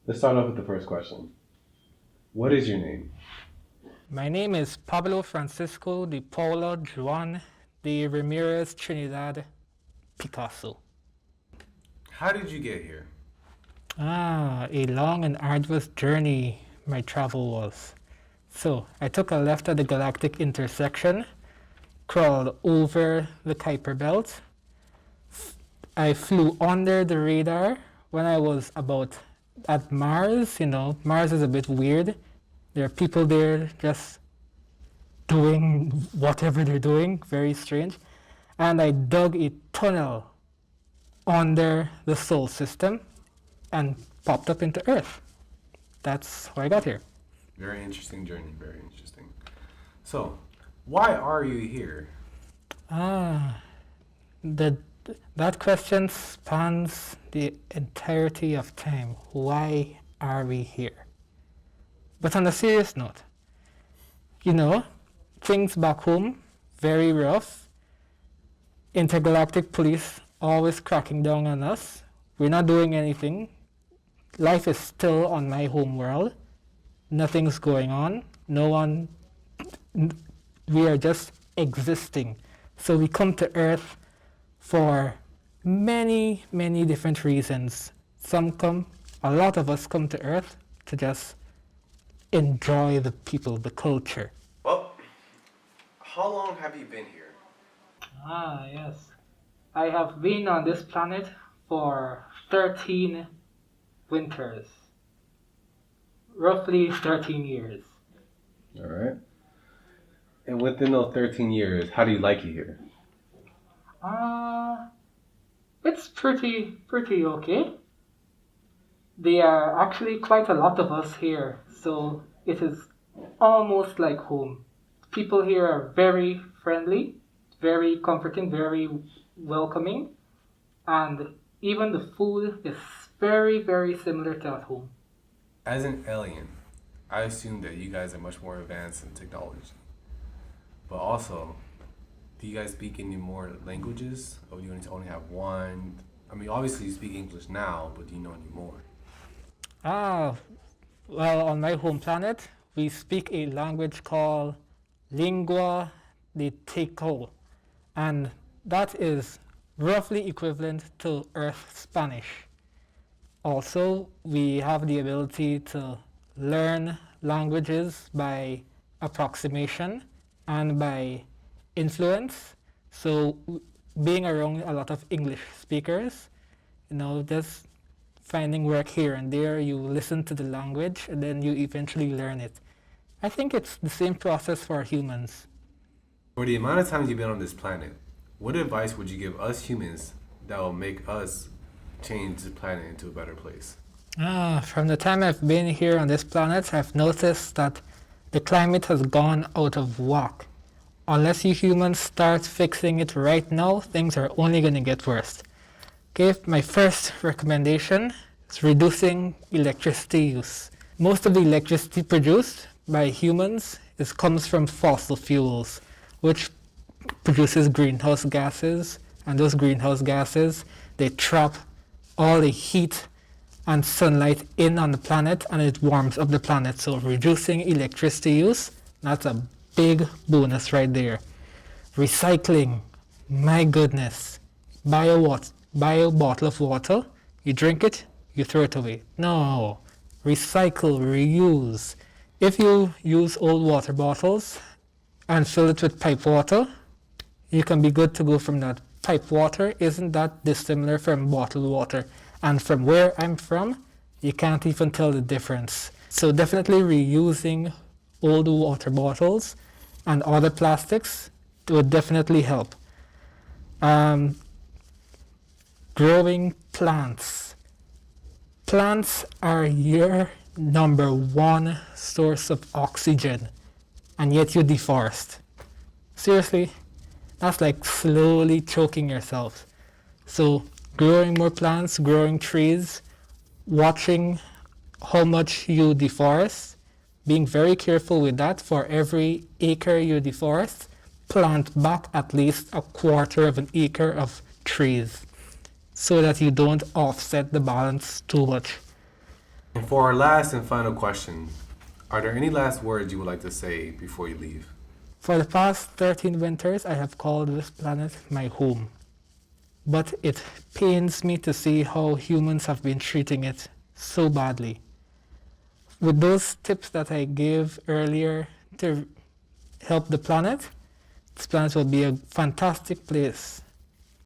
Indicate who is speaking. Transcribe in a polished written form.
Speaker 1: Let's start off with the first question. What is your name?
Speaker 2: My name is Pablo Francisco de Paula Juan de Ramirez Trinidad Picasso.
Speaker 1: How did you get here?
Speaker 2: A long and arduous journey my travel was. So, I took a left at the galactic intersection, crawled over the Kuiper Belt. I flew under the radar when I was about at Mars. Mars is a bit weird. There are people there just doing whatever they're doing, very strange. And I dug a tunnel under the solar system and popped up into Earth. That's how I got here.
Speaker 1: Very interesting journey, very interesting. So, why are you here?
Speaker 2: That question spans the entirety of time. Why are we here? But on a serious note, things back home, very rough. Intergalactic police always cracking down on us. We're not doing anything. Life is still on my home world. Nothing's going on. We are just existing. So we come to Earth for many, many different reasons. A lot of us come to Earth to just enjoy the people, the culture.
Speaker 1: Well, how long have you been here?
Speaker 2: Yes. I have been on this planet for 13 winters. Roughly 13 years.
Speaker 1: All right. And within those 13 years, how do you like it here?
Speaker 2: It's pretty okay. There are actually quite a lot of us here, so it is almost like home. People here are very friendly, very comforting, very welcoming, and even the food is very, very similar to at home.
Speaker 1: As an alien, I assume that you guys are much more advanced in technology. But also, do you guys speak any more languages? Or do you only have one? I mean, obviously you speak English now, but do you know any more?
Speaker 2: Well, on my home planet, we speak a language called Lingua de Teco, and that is roughly equivalent to Earth Spanish. Also, we have the ability to learn languages by approximation and by influence. So being around a lot of English speakers, just finding work here and there, you listen to the language and then you eventually learn it. I think it's the same process for humans.
Speaker 1: For the amount of times you've been on this planet, what advice would you give us humans that will make us change the planet into a better place?
Speaker 2: From the time I've been here on this planet, I've noticed that the climate has gone out of whack. Unless you humans start fixing it right now, things are only going to get worse. Okay, my first recommendation is reducing electricity use. Most of the electricity produced by humans comes from fossil fuels, which produces greenhouse gases, and those greenhouse gases, they trap all the heat and sunlight in on the planet, and it warms up the planet. So reducing electricity use, that's a big bonus right there. Recycling, my goodness. Buy a bottle of water, you drink it, you throw it away. No, recycle, reuse. If you use old water bottles and fill it with pipe water, you can be good to go from that. Pipe water isn't that dissimilar from bottled water. And from where I'm from, you can't even tell the difference. So definitely reusing old water bottles and other plastics would definitely help. Growing plants. Plants are your number one source of oxygen, and yet you deforest. Seriously, that's like slowly choking yourself. So growing more plants, growing trees, watching how much you deforest, being very careful with that. For every acre you deforest, plant back at least a quarter of an acre of trees so that you don't offset the balance too much.
Speaker 1: And for our last and final question, are there any last words you would like to say before you leave?
Speaker 2: For the past 13 winters, I have called this planet my home. But it pains me to see how humans have been treating it so badly. With those tips that I gave earlier to help the planet, this planet will be a fantastic place